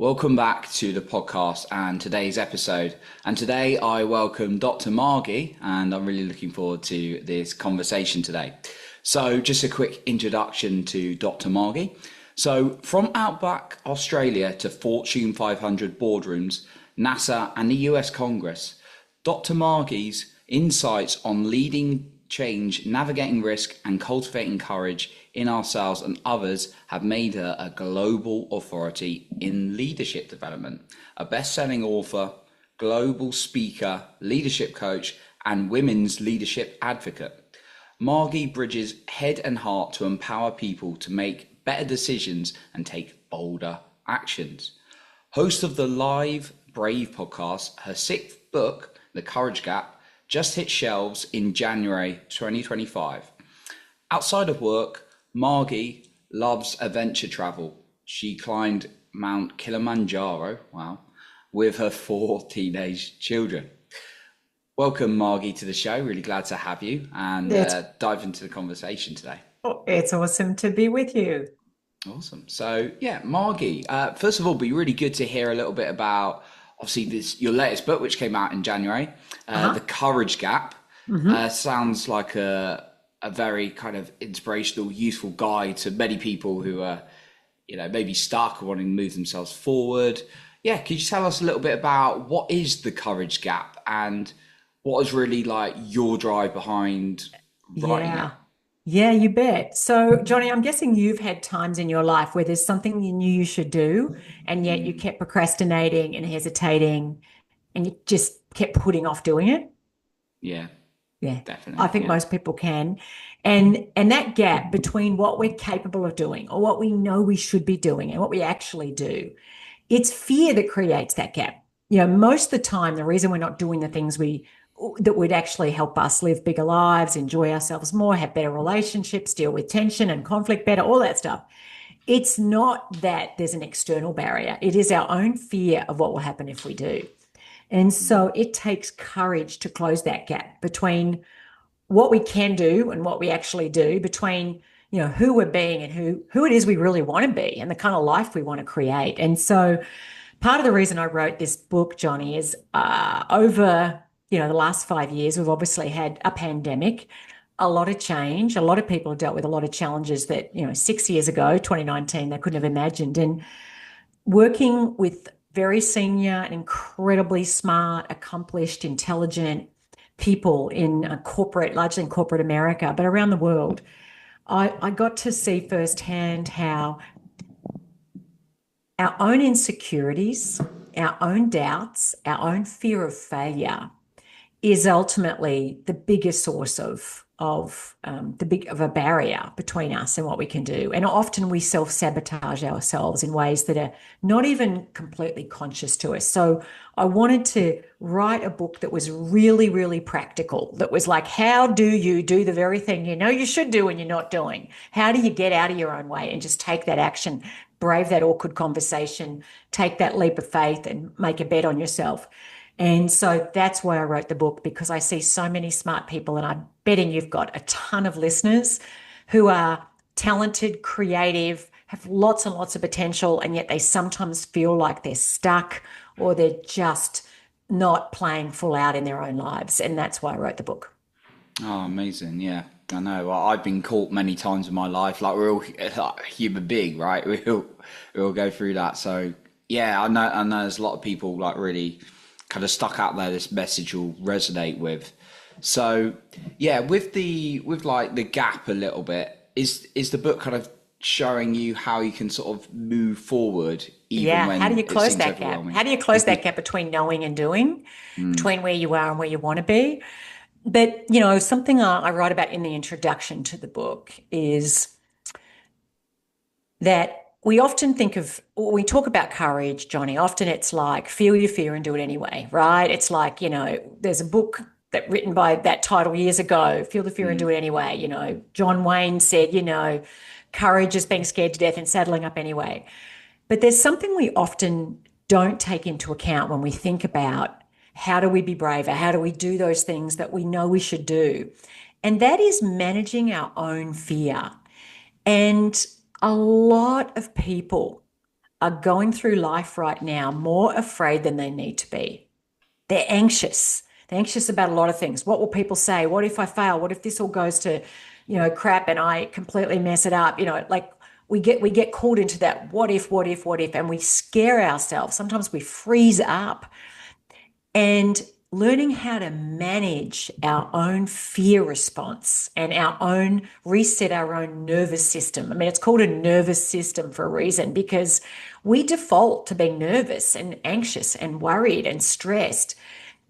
Welcome back to the podcast and today's episode. And today I welcome Dr. Margie, and I'm really looking forward to this conversation today. So just a quick introduction to Dr. Margie. So from Outback Australia to Fortune 500 boardrooms, NASA and the US Congress, Dr. Margie's insights on leading change, navigating risk and cultivating courage in ourselves and others have made her a global authority in leadership development, a best-selling author, global speaker, leadership coach, and women's leadership advocate. Margie bridges head and heart to empower people to make better decisions and take bolder actions. Host of the Live Brave podcast, her sixth book, The Courage Gap, just hit shelves in January 2025. Outside of work, Margie loves adventure travel. She climbed Mount Kilimanjaro, with her 4 teenage children. Welcome, Margie, to the show. Really glad to have you and dive into the conversation today. Oh, it's awesome to be with you. Awesome. So, Margie, first of all, it'd be really good to hear a little bit about, obviously, your latest book, which came out in January, The Courage Gap. Sounds like a very kind of inspirational, useful guide to many people who are, maybe stuck or wanting to move themselves forward. Yeah, could you tell us a little bit about what is the Courage Gap and what is really like your drive behind writing it? Yeah, you bet. So, Johnny, I'm guessing you've had times in your life where there's something you knew you should do, and yet you kept procrastinating and hesitating, and you just kept putting off doing it. Yeah, Yeah, I definitely. think Yeah. most people can. And that gap between what we're capable of doing or what we know we should be doing and what we actually do, it's fear that creates that gap. Most of the time, the reason we're not doing the things that would actually help us live bigger lives, enjoy ourselves more, have better relationships, deal with tension and conflict better, all that stuff. It's not that there's an external barrier. It is our own fear of what will happen if we do. And so it takes courage to close that gap between what we can do and what we actually do, between who we're being and who it is we really want to be and the kind of life we want to create. And so part of the reason I wrote this book, Johnny, is over the last 5 years, we've obviously had a pandemic, a lot of change. A lot of people have dealt with a lot of challenges that 6 years ago, 2019, they couldn't have imagined. And working with very senior and incredibly smart, accomplished, intelligent people in largely in corporate America, but around the world, I got to see firsthand how our own insecurities, our own doubts, our own fear of failure is ultimately the biggest source of a barrier between us and what we can do. And often we self-sabotage ourselves in ways that are not even completely conscious to us. So I wanted to write a book that was really, really practical, that was like, how do you do the very thing you know you should do and you're not doing? How do you get out of your own way and just take that action, brave that awkward conversation, take that leap of faith and make a bet on yourself? And so that's why I wrote the book, because I see so many smart people, and I'm betting you've got a ton of listeners who are talented, creative, have lots and lots of potential, and yet they sometimes feel like they're stuck or they're just not playing full out in their own lives. And that's why I wrote the book. Oh, amazing. Yeah, I know. Well, I've been caught many times in my life. Like we're all like human being, right? We all go through that. So yeah, I know there's a lot of people like really kind of stuck out there this message will resonate with. So yeah, with like the gap a little bit, is the book kind of showing you how you can sort of move forward even Yeah. How do when you it close seems that gap? overwhelming? How do you close that gap between knowing and doing, Mm, between where you are and where you want to be? But, something I write about in the introduction to the book is that we often think of, when we talk about courage, Johnny, often it's like feel your fear and do it anyway, right? It's like, there's a book that written by that title years ago, Feel the Fear and Do mm, It Anyway. John Wayne said, courage is being scared to death and saddling up anyway. But there's something we often don't take into account when we think about how do we be braver? How do we do those things that we know we should do? And that is managing our own fear. And a lot of people are going through life right now more afraid than they need to be. They're anxious. They're anxious about a lot of things. What will people say? What if I fail? What if this all goes to, crap and I completely mess it up? Like we get caught into that what if, and we scare ourselves. Sometimes we freeze up. And learning how to manage our own fear response and reset our own nervous system. I mean, it's called a nervous system for a reason, because we default to being nervous and anxious and worried and stressed.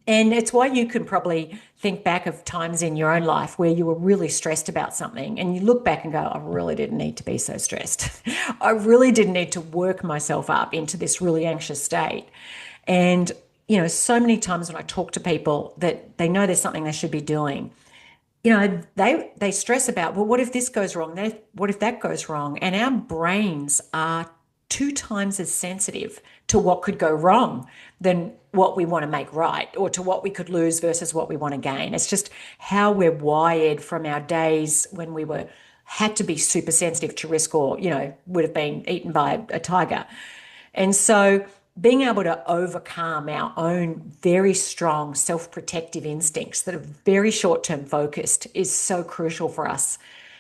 And it's why you can probably think back of times in your own life where you were really stressed about something and you look back and go, I really didn't need to be so stressed. I really didn't need to work myself up into this really anxious state. And so many times when I talk to people that they know there's something they should be doing, they stress about, well, what if this goes wrong? What if that goes wrong? And our brains are 2 times as sensitive to what could go wrong than what we want to make right, or to what we could lose versus what we want to gain. It's just how we're wired from our days when we had to be super sensitive to risk, or, would have been eaten by a tiger. And so being able to overcome our own very strong self-protective instincts that are very short-term focused is so crucial for us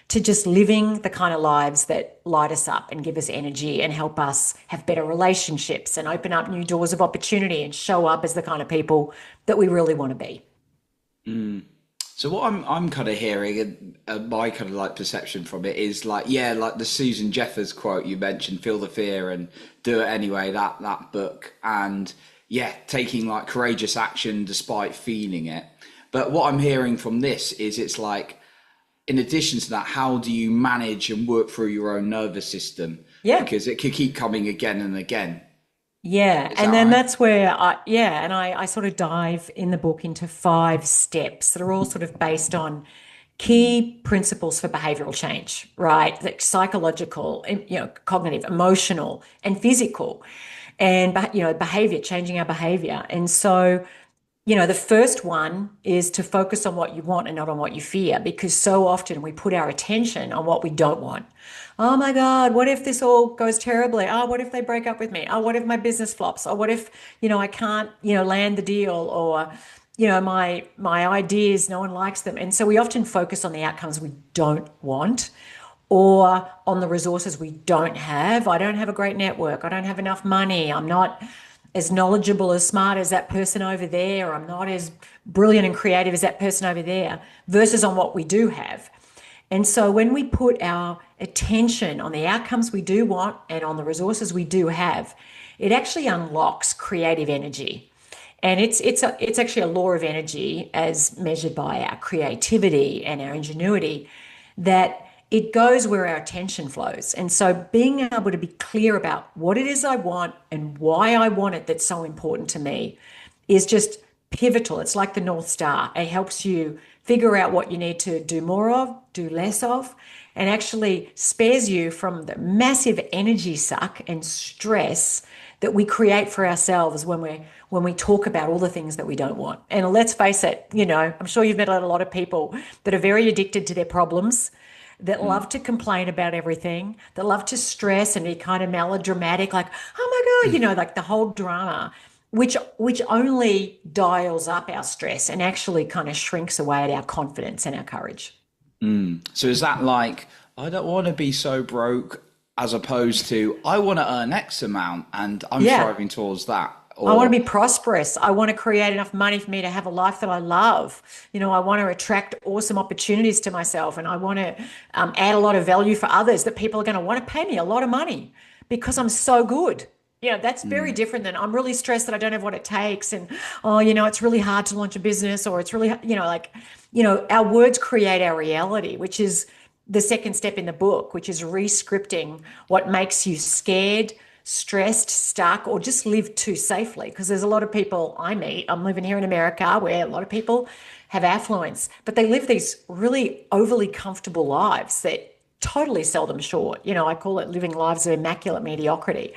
to just living the kind of lives that light us up and give us energy and help us have better relationships and open up new doors of opportunity and show up as the kind of people that we really want to be. So what I'm kind of hearing, and my kind of like perception from it is like, yeah, like the Susan Jeffers quote you mentioned, feel the fear and do it anyway, that book. And yeah, taking like courageous action despite feeling it. But what I'm hearing from this is it's like, in addition to that, how do you manage and work through your own nervous system? Yeah. Because it could keep coming again and again. Yeah. And then that's where I sort of dive in the book into 5 steps that are all sort of based on key principles for behavioral change, right? Like psychological, cognitive, emotional, and physical, and, behavior, changing our behavior. And so, the first one is to focus on what you want and not on what you fear, because so often we put our attention on what we don't want. Oh my God, what if this all goes terribly? Oh, what if they break up with me? Oh, what if my business flops? Or what if, I can't, land the deal? Or, my ideas, no one likes them. And so we often focus on the outcomes we don't want, or on the resources we don't have. I don't have a great network. I don't have enough money. I'm not as knowledgeable, as smart as that person over there. I'm not as brilliant and creative as that person over there, versus on what we do have. And so when we put our attention on the outcomes we do want and on the resources we do have, it actually unlocks creative energy. And it's actually a law of energy, as measured by our creativity and our ingenuity, that it goes where our attention flows. And so being able to be clear about what it is I want and why I want it, that's so important to me, is just pivotal. It's like the North Star. It helps you figure out what you need to do more of, do less of, and actually spares you from the massive energy suck and stress that we create for ourselves when we talk about all the things that we don't want. And let's face it, I'm sure you've met a lot of people that are very addicted to their problems, that love to complain about everything, that love to stress and be kind of melodramatic, like, oh my God, like the whole drama, which only dials up our stress and actually kind of shrinks away at our confidence and our courage. So is that like, I don't want to be so broke, as opposed to, I want to earn X amount and I'm striving towards that? Or... I want to be prosperous. I want to create enough money for me to have a life that I love. I want to attract awesome opportunities to myself, and I want to add a lot of value for others, that people are going to want to pay me a lot of money because I'm so good. That's very different than I'm really stressed that I don't have what it takes. And, it's really hard to launch a business, or it's really, our words create our reality, which is the second step in the book, which is re-scripting what makes you scared, stressed, stuck, or just live too safely. Because there's a lot of people I meet, I'm living here in America, where a lot of people have affluence, but they live these really overly comfortable lives that totally sell them short. I call it living lives of immaculate mediocrity.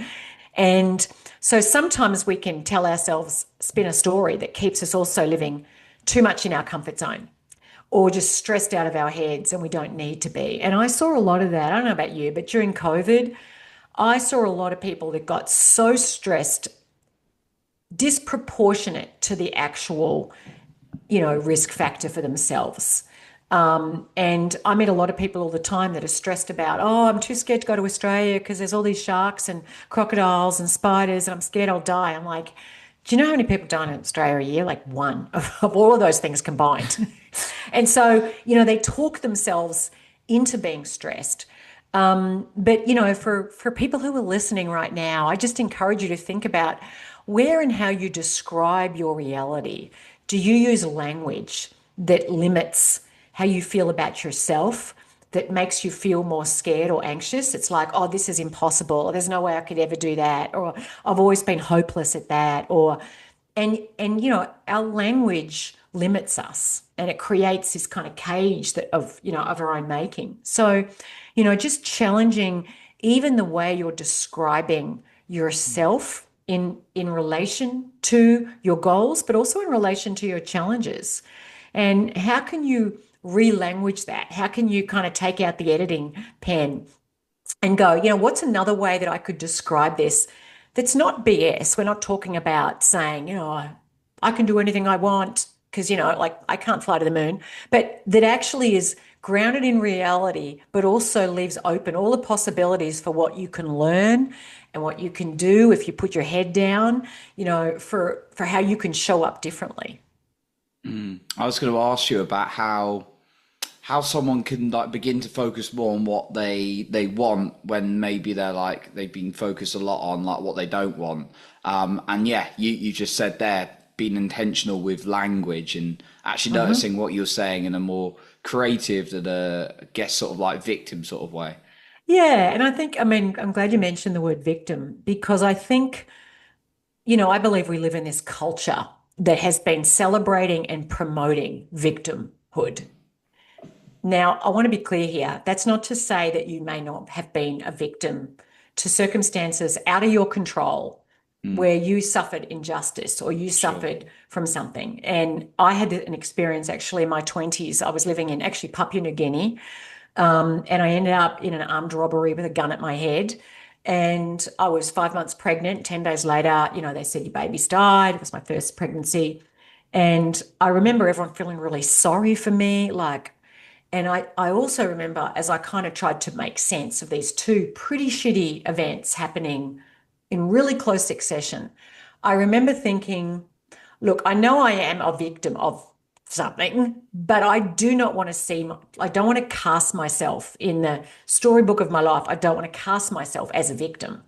And so sometimes we can tell ourselves, spin a story that keeps us also living too much in our comfort zone, or just stressed out of our heads, and we don't need to be. And I saw a lot of that. I don't know about you, but during COVID, I saw a lot of people that got so stressed, disproportionate to the actual, risk factor for themselves. And I meet a lot of people all the time that are stressed about, oh, I'm too scared to go to Australia because there's all these sharks and crocodiles and spiders and I'm scared I'll die. I'm like, do you know how many people die in Australia a year? Like one of all of those things combined. And so, they talk themselves into being stressed. But for people who are listening right now, I just encourage you to think about where and how you describe your reality. Do you use language that limits how you feel about yourself, that makes you feel more scared or anxious? It's like, oh, this is impossible, or there's no way I could ever do that, or I've always been hopeless at that, or and our language limits us and it creates this kind of cage that of our own making. So, just challenging even the way you're describing yourself in relation to your goals, but also in relation to your challenges. And how can you re-language that? How can you kind of take out the editing pen and go, what's another way that I could describe this that's not BS? We're not talking about saying, I can do anything I want because, like I can't fly to the moon, but that actually is grounded in reality, but also leaves open all the possibilities for what you can learn and what you can do if you put your head down, for how you can show up differently. I was going to ask you about how someone can like begin to focus more on what they want when maybe they've been focused a lot on like what they don't want. And yeah, you just said there, being intentional with language and actually noticing what you're saying in a more creative than I guess sort of like victim sort of way. Yeah. And I'm glad you mentioned the word victim because I think, I believe we live in this culture that has been celebrating and promoting victimhood. Now, I want to be clear here. That's not to say that you may not have been a victim to circumstances out of your control where you suffered injustice or you Sure. suffered from something. And I had an experience actually in my 20s. I was living in actually Papua New Guinea, and I ended up in an armed robbery with a gun at my head. And I was 5 months pregnant. 10 days later, they said your baby's died. It was my first pregnancy. And I remember everyone feeling really sorry for me, and I also remember as I kind of tried to make sense of these two pretty shitty events happening in really close succession, I remember thinking, look, I know I am a victim of something, but I do not want to I don't want to cast myself in the storybook of my life. I don't want to cast myself as a victim.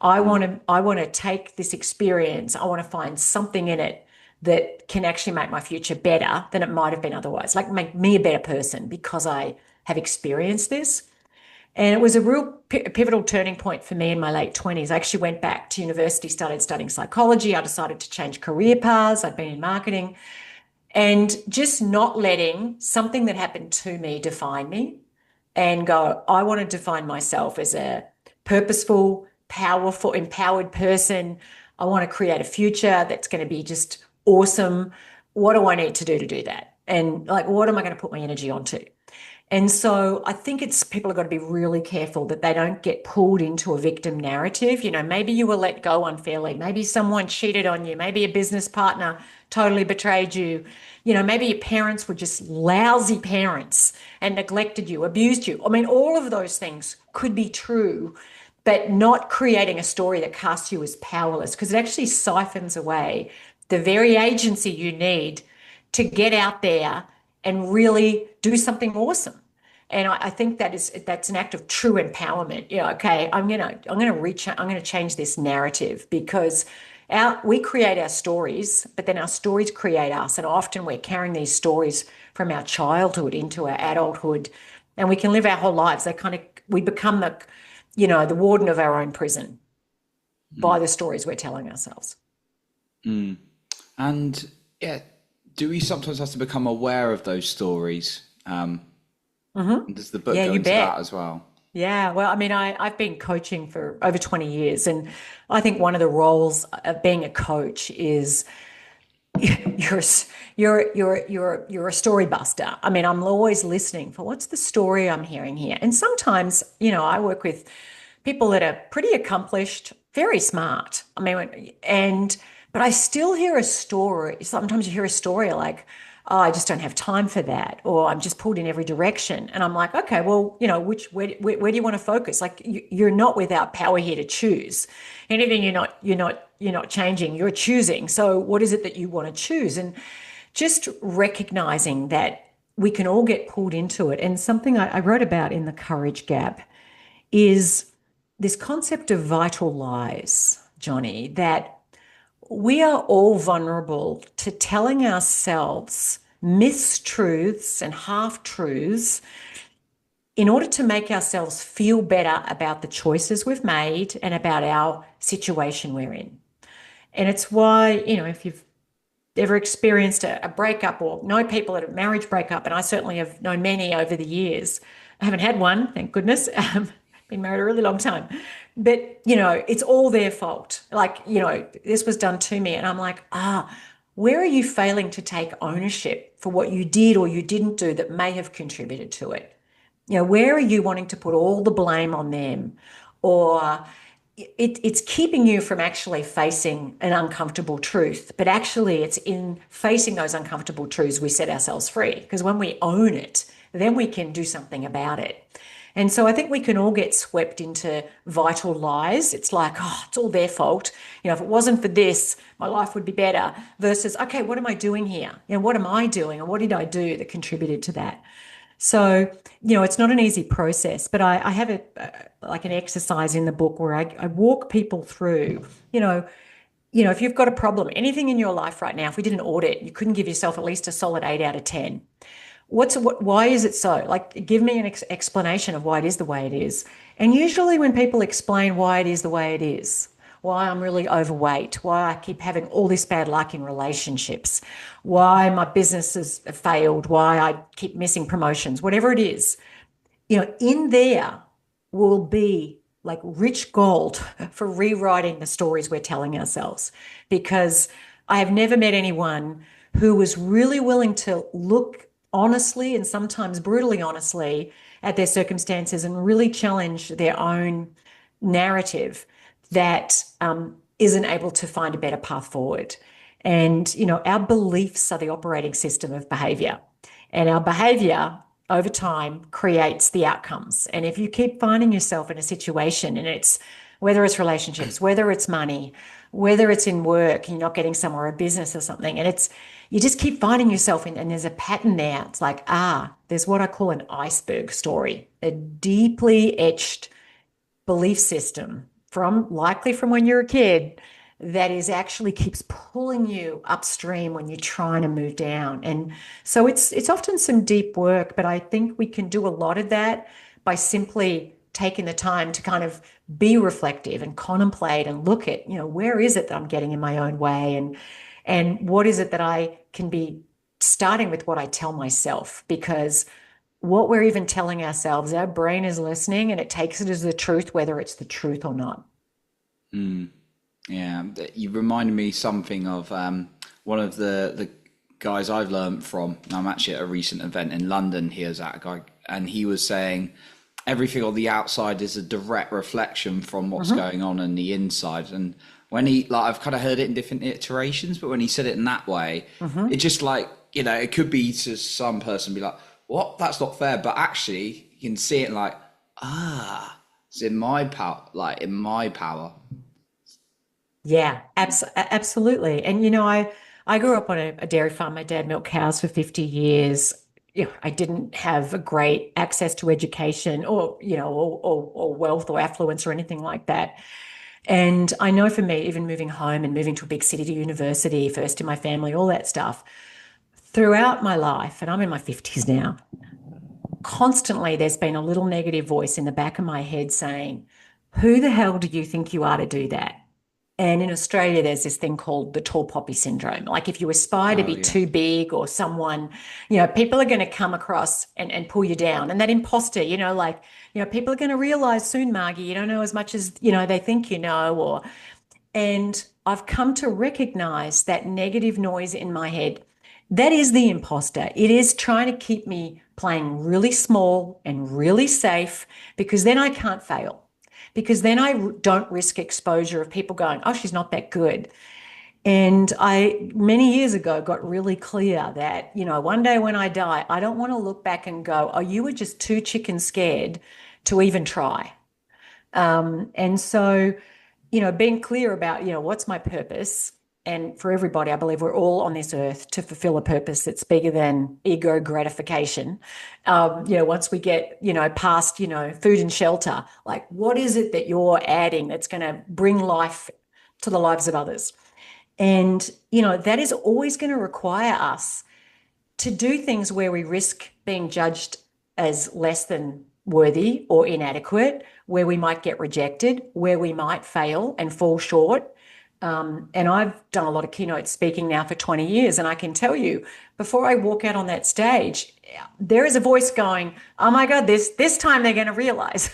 I want to take this experience. I want to find something in it that can actually make my future better than it might have been otherwise, like make me a better person because I have experienced this. And it was a real pivotal turning point for me in my late 20s. I actually went back to university, started studying psychology. I decided to change career paths. I'd been in marketing and just not letting something that happened to me define me and go, I want to define myself as a purposeful, powerful, empowered person. I want to create a future that's going to be just awesome. What do I need to do that? And like, what am I going to put my energy onto? And so I think people have got to be really careful that they don't get pulled into a victim narrative. Maybe you were let go unfairly. Maybe someone cheated on you. Maybe a business partner totally betrayed you. Maybe your parents were just lousy parents and neglected you, abused you. I mean, all of those things could be true, but not creating a story that casts you as powerless because it actually siphons away the very agency you need to get out there and really do something awesome. And I think that's an act of true empowerment. Okay, I'm gonna change this narrative because we create our stories, but then our stories create us. And often we're carrying these stories from our childhood into our adulthood, and we can live our whole lives. We become the warden of our own prison by the stories we're telling ourselves. And yeah, do we sometimes have to become aware of those stories? Does the book Yeah, go you into that bet. as well? Yeah, well, I mean, I've been coaching for over 20 years, and I think one of the roles of being a coach is you're you're a story buster. I mean, I'm always listening for what's the story I'm hearing here. And sometimes, I work with people that are pretty accomplished, very smart. I mean, but I still hear a story. Sometimes you hear a story like, oh, I just don't have time for that, or I'm just pulled in every direction. And I'm like, okay, well, where do you want to focus? Like you're not without power here to choose. Anything you're not changing, you're choosing. So what is it that you want to choose? And just recognizing that we can all get pulled into it. And something I wrote about in the Courage Gap is this concept of vital lies, Johnny, that we are all vulnerable to telling ourselves mistruths and half truths in order to make ourselves feel better about the choices we've made and about our situation we're in. And it's why, if you've ever experienced a breakup or know people at a marriage breakup, and I certainly have known many over the years. I haven't had one, thank goodness. Been married a really long time. But, it's all their fault. Like, this was done to me. And I'm like, where are you failing to take ownership for what you did or you didn't do that may have contributed to it? Where are you wanting to put all the blame on them? Or it's keeping you from actually facing an uncomfortable truth, but actually it's in facing those uncomfortable truths we set ourselves free, because when we own it, then we can do something about it. And so I think we can all get swept into vital lies. It's like, oh, it's all their fault. If it wasn't for this, my life would be better, versus, okay, what am I doing here? What am I doing? And what did I do that contributed to that? So, it's not an easy process, but I have like an exercise in the book where I walk people through, if you've got a problem, anything in your life right now, if we did an audit, you couldn't give yourself at least a solid 8 out of 10. Why is it so? Like, give me an explanation of why it is the way it is. And usually when people explain why it is the way it is, why I'm really overweight, why I keep having all this bad luck in relationships, why my business has failed, why I keep missing promotions, whatever it is, in there will be like rich gold for rewriting the stories we're telling ourselves. Because I have never met anyone who was really willing to look honestly and sometimes brutally honestly at their circumstances and really challenge their own narrative that isn't able to find a better path forward. And, our beliefs are the operating system of behavior, and our behavior over time creates the outcomes. And if you keep finding yourself in a situation, and whether it's relationships, whether it's money, whether it's in work, you're not getting somewhere, a business or something, and you just keep finding yourself in, and there's a pattern there. It's like, there's what I call an iceberg story, a deeply etched belief system likely from when you're a kid that actually keeps pulling you upstream when you're trying to move down. And so it's often some deep work, but I think we can do a lot of that by simply taking the time to kind of be reflective and contemplate and look at, where is it that I'm getting in my own way, and what is it that I can be starting with what I tell myself, because what we're even telling ourselves, our brain is listening and it takes it as the truth, whether it's the truth or not. Yeah, you reminded me something of one of the guys I've learned from. I'm actually at a recent event in London. Here's that guy, and he was saying everything on the outside is a direct reflection from what's going on the inside. And when I've kind of heard it in different iterations, but when he said it in that way, it just it could be to some person be like, what? That's not fair. But actually, you can see it like, it's in my power, in my power. Yeah, absolutely. And, I grew up on a dairy farm. My dad milked cows for 50 years. I didn't have a great access to education or wealth or affluence or anything like that. And I know for me, even moving home and moving to a big city to university, first in my family, all that stuff, throughout my life, and I'm in my 50s now, constantly there's been a little negative voice in the back of my head saying, who the hell do you think you are to do that? And in Australia, there's this thing called the tall poppy syndrome. Like if you aspire to be too big or someone, people are going to come across and pull you down. And that imposter, people are going to realize soon, Margie, you don't know as much as, they think you know. And I've come to recognize that negative noise in my head. That is the imposter. It is trying to keep me playing really small and really safe, because then I can't fail. because then I don't risk exposure of people going, oh, she's not that good. And I, many years ago, got really clear that, one day when I die, I don't want to look back and go, oh, you were just too chicken scared to even try. And so, being clear about, what's my purpose? And for everybody, I believe we're all on this earth to fulfill a purpose that's bigger than ego gratification. Once we get, past, food and shelter, like what is it that you're adding that's going to bring life to the lives of others? And, that is always going to require us to do things where we risk being judged as less than worthy or inadequate, where we might get rejected, where we might fail and fall short. And I've done a lot of keynote speaking now for 20 years. And I can tell you, before I walk out on that stage, there is a voice going, oh my God, this time they're going to realize.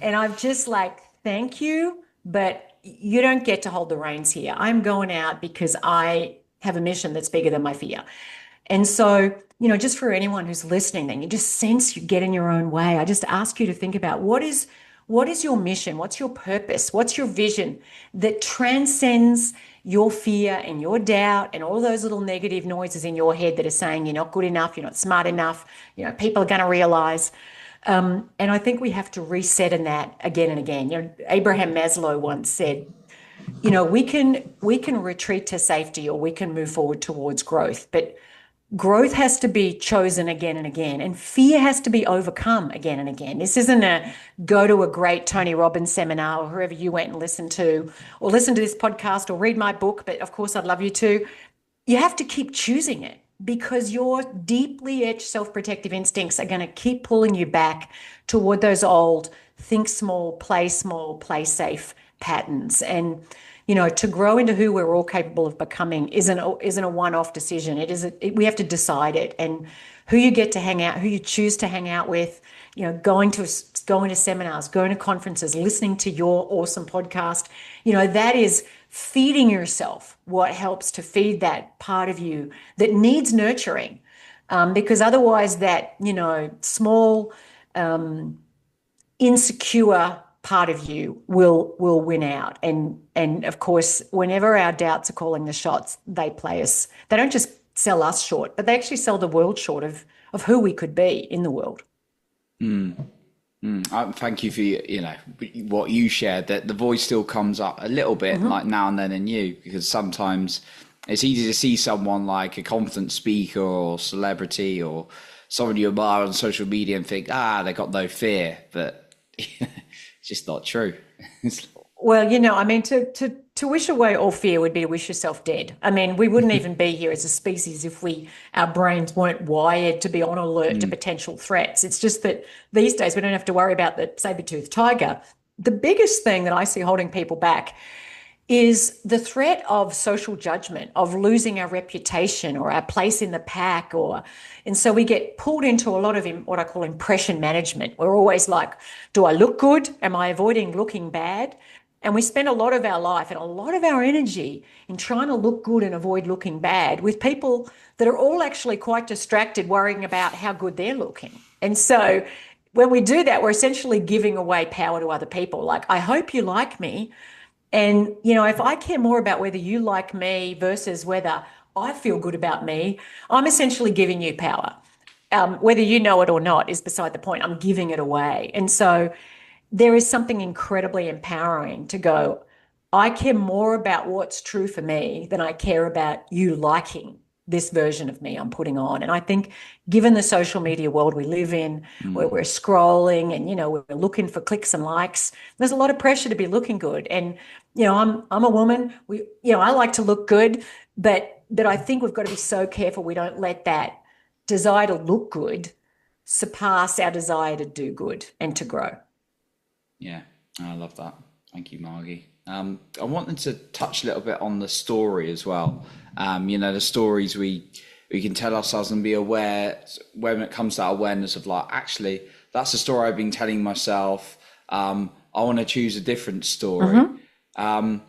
And I'm just like, thank you, but you don't get to hold the reins here. I'm going out because I have a mission that's bigger than my fear. And so, just for anyone who's listening, then you just sense you get in your own way. I just ask you to think about what is your mission? What's your purpose? What's your vision that transcends your fear and your doubt and all those little negative noises in your head that are saying you're not good enough, you're not smart enough, people are going to realize. And I think we have to reset in that again and again. Abraham Maslow once said, we can retreat to safety or we can move forward towards growth, but growth has to be chosen again and again, and fear has to be overcome again and again. This isn't a go to a great Tony Robbins seminar or whoever you went and listened to, or listen to this podcast or read my book, but of course I'd love you to. You have to keep choosing it because your deeply etched self-protective instincts are going to keep pulling you back toward those old think small, play safe patterns. And to grow into who we're all capable of becoming isn't a one-off decision. We have to decide it, and who you get to hang out, who you choose to hang out with, going to seminars, going to conferences, listening to your awesome podcast, that is feeding yourself what helps to feed that part of you that needs nurturing. Because otherwise that, small, insecure part of you will win out. And of course, whenever our doubts are calling the shots, they play us. They don't just sell us short, but they actually sell the world short of who we could be in the world. Thank you for what you shared. That the voice still comes up a little bit, like now and then in you, because sometimes it's easy to see someone like a confident speaker or celebrity or someone you admire on social media and think, they got no fear, but it's just not true. Well, to wish away all fear would be to wish yourself dead. I mean, we wouldn't even be here as a species if our brains weren't wired to be on alert to potential threats. It's just that these days we don't have to worry about the saber-toothed tiger. The biggest thing that I see holding people back is the threat of social judgment, of losing our reputation or our place in the pack, and so we get pulled into a lot of what I call impression management. We're always like, do I look good? Am I avoiding looking bad? And we spend a lot of our life and a lot of our energy in trying to look good and avoid looking bad with people that are all actually quite distracted, worrying about how good they're looking. And so when we do that, we're essentially giving away power to other people. Like, I hope you like me. And, if I care more about whether you like me versus whether I feel good about me, I'm essentially giving you power. Whether you know it or not is beside the point. I'm giving it away. And so there is something incredibly empowering to go, I care more about what's true for me than I care about you liking this version of me I'm putting on. And I think given the social media world we live in, where we're scrolling and, we're looking for clicks and likes, there's a lot of pressure to be looking good. And, I'm a woman, I like to look good, but I think we've got to be so careful we don't let that desire to look good surpass our desire to do good and to grow. Yeah, I love that. Thank you, Margie. I wanted to touch a little bit on the story as well. The stories we can tell ourselves and be aware when it comes to that awareness of like, actually, that's the story I've been telling myself. I want to choose a different story. So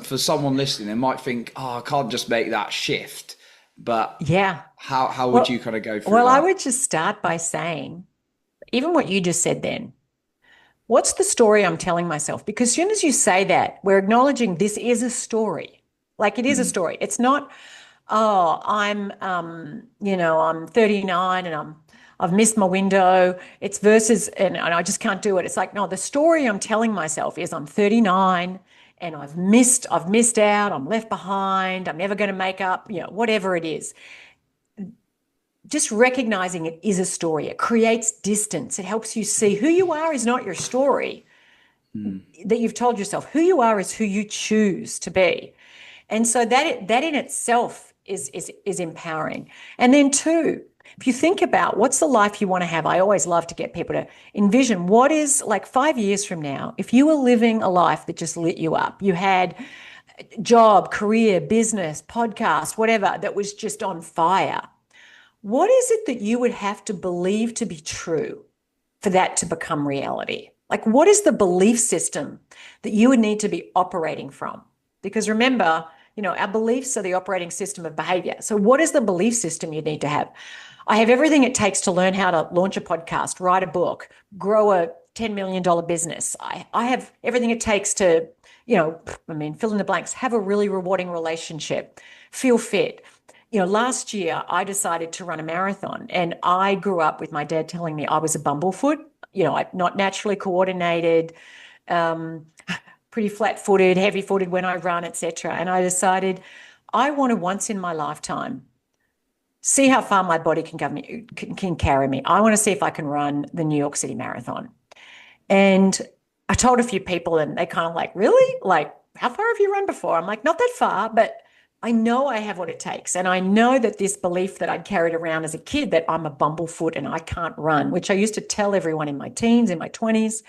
for someone listening, they might think, I can't just make that shift. But how would you kind of go through that? I would just start by saying, even what you just said then, What's the story I'm telling myself? Because as soon as you say that, we're acknowledging this is a story. Like it is a Mm, story. It's not, oh, I'm 39 and I've missed my window. It's versus, and I just can't do it. It's like, no, the story I'm telling myself is I'm 39 and I've missed out, I'm left behind, I'm never going to make up, whatever it is. Just recognizing it is a story. It creates distance. It helps you see who you are is not your story mm, that you've told yourself. Who you are is who you choose to be. And so that in itself is empowering. And then two, if you think about what's the life you want to have, I always love to get people to envision what is like 5 years from now, if you were living a life that just lit you up, you had job, career, business, podcast, whatever, that was just on fire. What is it that you would have to believe to be true for that to become reality? Like, what is the belief system that you would need to be operating from? Because remember, our beliefs are the operating system of behavior. So, what is the belief system you need to have? I have everything it takes to learn how to launch a podcast, write a book, grow a $10 million business. I have everything it takes to, fill in the blanks, have a really rewarding relationship, feel fit. Last year I decided to run a marathon, and I grew up with my dad telling me I was a bumblefoot, I'm not naturally coordinated, um, pretty flat-footed, heavy-footed when I run, etc. And I decided I want to once in my lifetime see how far my body can carry me. I want to see if I can run the New York City Marathon. And I told a few people, and they kind of like, really? Like, how far have you run before? I'm like, not that far, but I know I have what it takes. And I know that this belief that I'd carried around as a kid that I'm a bumblefoot and I can't run, which I used to tell everyone in my teens, in my 20s,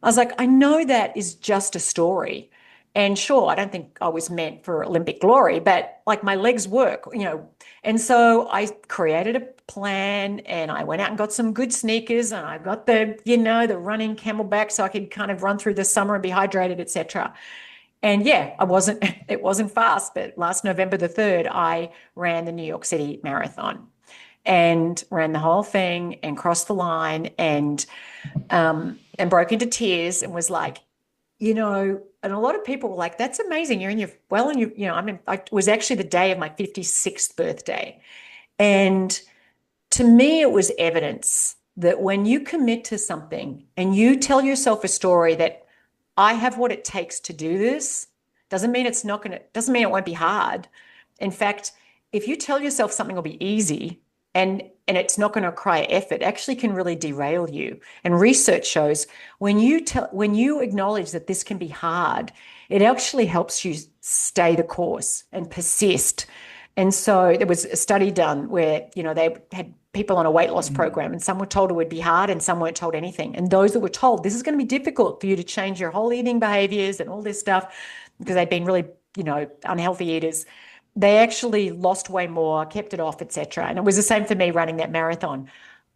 I was like, I know that is just a story. And sure, I don't think I was meant for Olympic glory, but like my legs work. And so I created a plan, and I went out and got some good sneakers, and I got the running Camelback so I could kind of run through the summer and be hydrated, etc. And yeah, it wasn't fast, but last November the 3rd, I ran the New York City Marathon and ran the whole thing and crossed the line and broke into tears and was like, and a lot of people were like, that's amazing. You're in your, well, and it was actually the day of my 56th birthday. And to me, it was evidence that when you commit to something and you tell yourself a story that I have what it takes to do this, doesn't mean doesn't mean it won't be hard. In fact, if you tell yourself something will be easy and it's not going to require effort, actually can really derail you. And research shows when you acknowledge that this can be hard, it actually helps you stay the course and persist. And so there was a study done where, they had people on a weight loss program, and some were told it would be hard and some weren't told anything. And those that were told this is going to be difficult for you to change your whole eating behaviors and all this stuff, because they'd been really, unhealthy eaters, they actually lost way more, kept it off, etc. And it was the same for me running that marathon.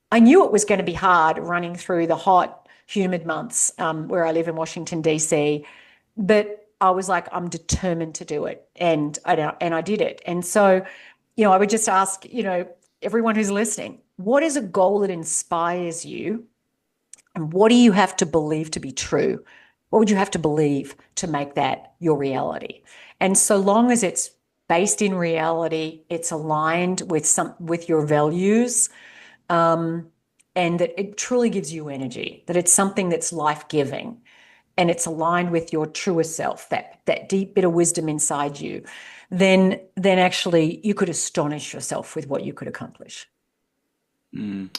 I knew it was going to be hard running through the hot, humid months where I live in Washington, D.C., but I was like, I'm determined to do it. And I did it. And so, I would just ask, everyone who's listening, what is a goal that inspires you? And what do you have to believe to be true? What would you have to believe to make that your reality? And so long as it's based in reality, it's aligned with your values, and that it truly gives you energy, that it's something that's life-giving, and it's aligned with your truest self, that deep bit of wisdom inside you, then actually you could astonish yourself with what you could accomplish.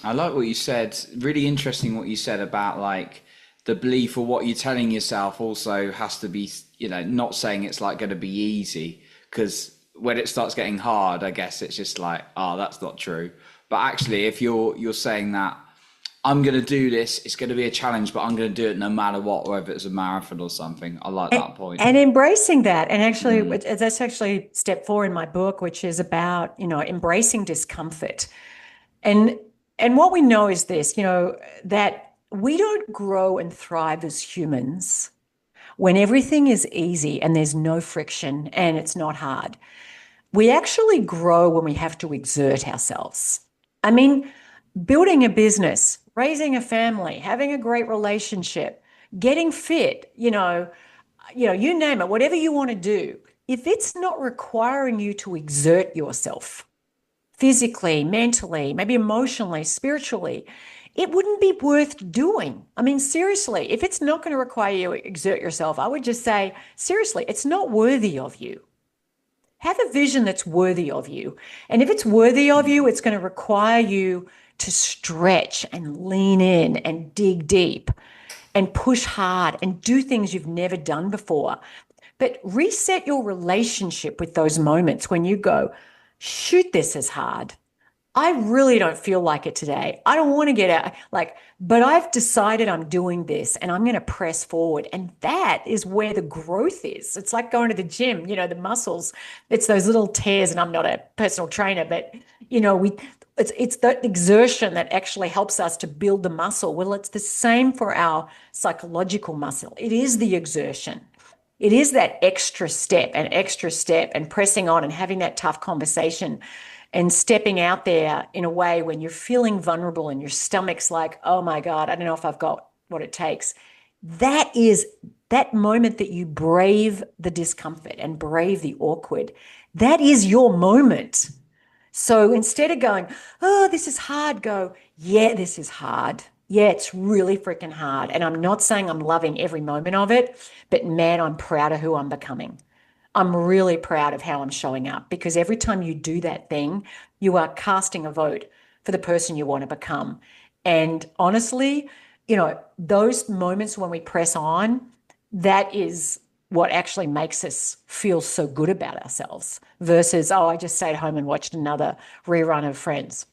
I like what you said. Really interesting what you said about like the belief or what you're telling yourself also has to be, not saying it's like going to be easy, because when it starts getting hard, I guess it's just like, oh, that's not true. But actually, if you're saying that I'm going to do this, it's going to be a challenge, but I'm going to do it no matter what, whether it's a marathon or something. I like that point. And embracing that. And actually, that's actually step 4 in my book, which is about, embracing discomfort. And what we know is this, that we don't grow and thrive as humans when everything is easy and there's no friction and it's not hard. We actually grow when we have to exert ourselves. I mean, building a business, raising a family, having a great relationship, getting fit, you name it, whatever you want to do, if it's not requiring you to exert yourself physically, mentally, maybe emotionally, spiritually, it wouldn't be worth doing. I mean, seriously, if it's not going to require you to exert yourself, I would just say, seriously, it's not worthy of you. Have a vision that's worthy of you. And if it's worthy of you, it's going to require you to stretch and lean in and dig deep and push hard and do things you've never done before. But reset your relationship with those moments when you go, shoot, this is hard. I really don't feel like it today. I don't want to get out, but I've decided I'm doing this and I'm going to press forward. And that is where the growth is. It's like going to the gym, the muscles, it's those little tears. And I'm not a personal trainer, but it's that exertion that actually helps us to build the muscle. Well, it's the same for our psychological muscle. It is the exertion. It is that extra step and pressing on and having that tough conversation and stepping out there in a way when you're feeling vulnerable and your stomach's like, oh my God, I don't know if I've got what it takes. That is that moment that you brave the discomfort and brave the awkward. That is your moment. So instead of going, oh, this is hard, go, yeah, this is hard. Yeah, it's really freaking hard. And I'm not saying I'm loving every moment of it, but man, I'm proud of who I'm becoming. I'm really proud of how I'm showing up, because every time you do that thing, you are casting a vote for the person you want to become. And honestly, those moments when we press on, that is what actually makes us feel so good about ourselves versus, oh, I just stayed home and watched another rerun of Friends.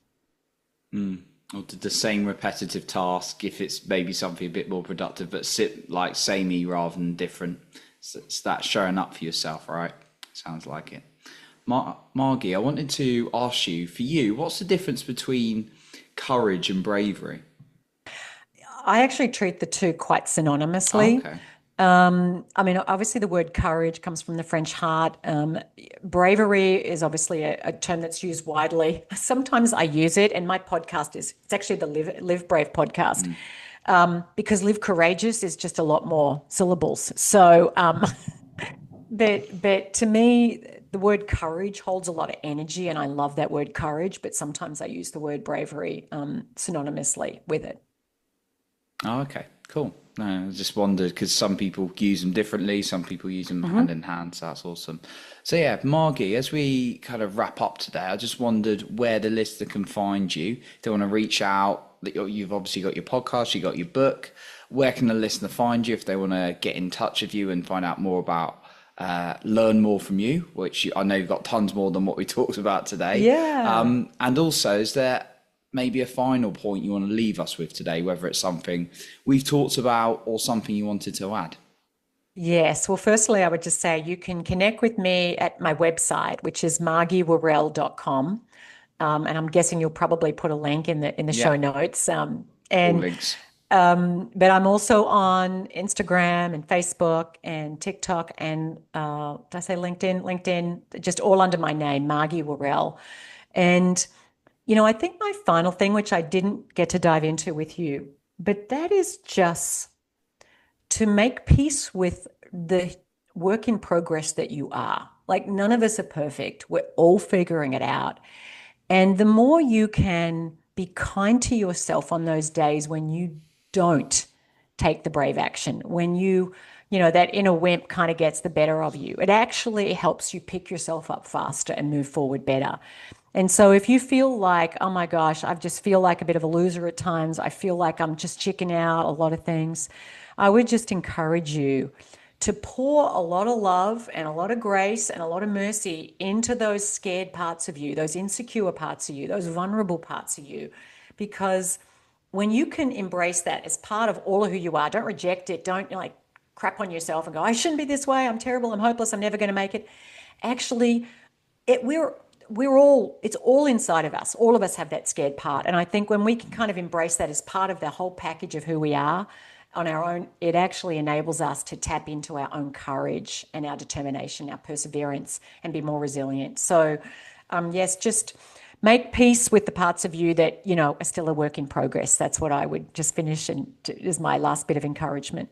Or did the same repetitive task if it's maybe something a bit more productive, but sit like samey rather than different. So it's that showing up for yourself, right? Sounds like it. Margie, I wanted to ask you, for you, what's the difference between courage and bravery? I actually treat the two quite Oh, synonymously. okay. I mean, obviously, the word courage comes from the French heart. Bravery is obviously a term that's used widely. Sometimes I use it, and my podcast it's actually the Live Brave podcast, because Live Courageous is just a lot more syllables. So, but to me, the word courage holds a lot of energy, and I love that word courage. But sometimes I use the word bravery synonymously with it. Oh, okay. Cool. No, I just wondered because some people use them differently, some people use them hand in hand, so that's awesome. So yeah, Margie, as we kind of wrap up today, I just wondered where the listener can find you. If they want to reach out, that you've obviously got your podcast, you got your book. Where can the listener find you if they want to get in touch with you and find out more about, learn more from you, which I know you've got tons more than what we talked about today. Yeah. And also, is there maybe a final point you want to leave us with today, whether it's something we've talked about or something you wanted to add? Yes. Well, firstly, I would just say you can connect with me at my website, which is margiewarrell.com. And I'm guessing you'll probably put a link in the Yeah, show notes. all And links. but I'm also on Instagram and Facebook and TikTok and did I say LinkedIn? LinkedIn, just all under my name, Margie Warrell. And I think my final thing, which I didn't get to dive into with you, but that is just to make peace with the work in progress that you are. Like, none of us are perfect. We're all figuring it out. And the more you can be kind to yourself on those days when you don't take the brave action, when that inner wimp kind of gets the better of you, it actually helps you pick yourself up faster and move forward better. And so if you feel like, oh my gosh, I just feel like a bit of a loser at times, I feel like I'm just chicking out a lot of things, I would just encourage you to pour a lot of love and a lot of grace and a lot of mercy into those scared parts of you, those insecure parts of you, those vulnerable parts of you. Because when you can embrace that as part of all of who you are, don't reject it, don't like crap on yourself and go, I shouldn't be this way, I'm terrible, I'm hopeless, I'm never going to make it. Actually, we're all, it's all inside of us. All of us have that scared part. And I think when we can kind of embrace that as part of the whole package of who we are on our own, it actually enables us to tap into our own courage and our determination, our perseverance, and be more resilient. So yes, just make peace with the parts of you that, are still a work in progress. That's what I would just finish and is my last bit of encouragement.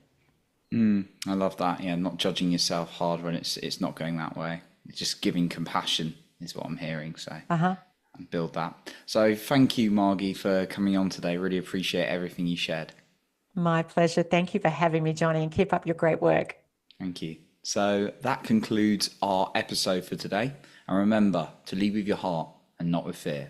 I love that. Yeah, not judging yourself hard when it's not going that way. Just giving compassion is what I'm hearing. So Uh-huh. and build that. So thank you, Margie, for coming on today. Really appreciate everything you shared. My pleasure. Thank you for having me, Johnny, and keep up your great work. Thank you. So that concludes our episode for today. And remember to lead with your heart and not with fear.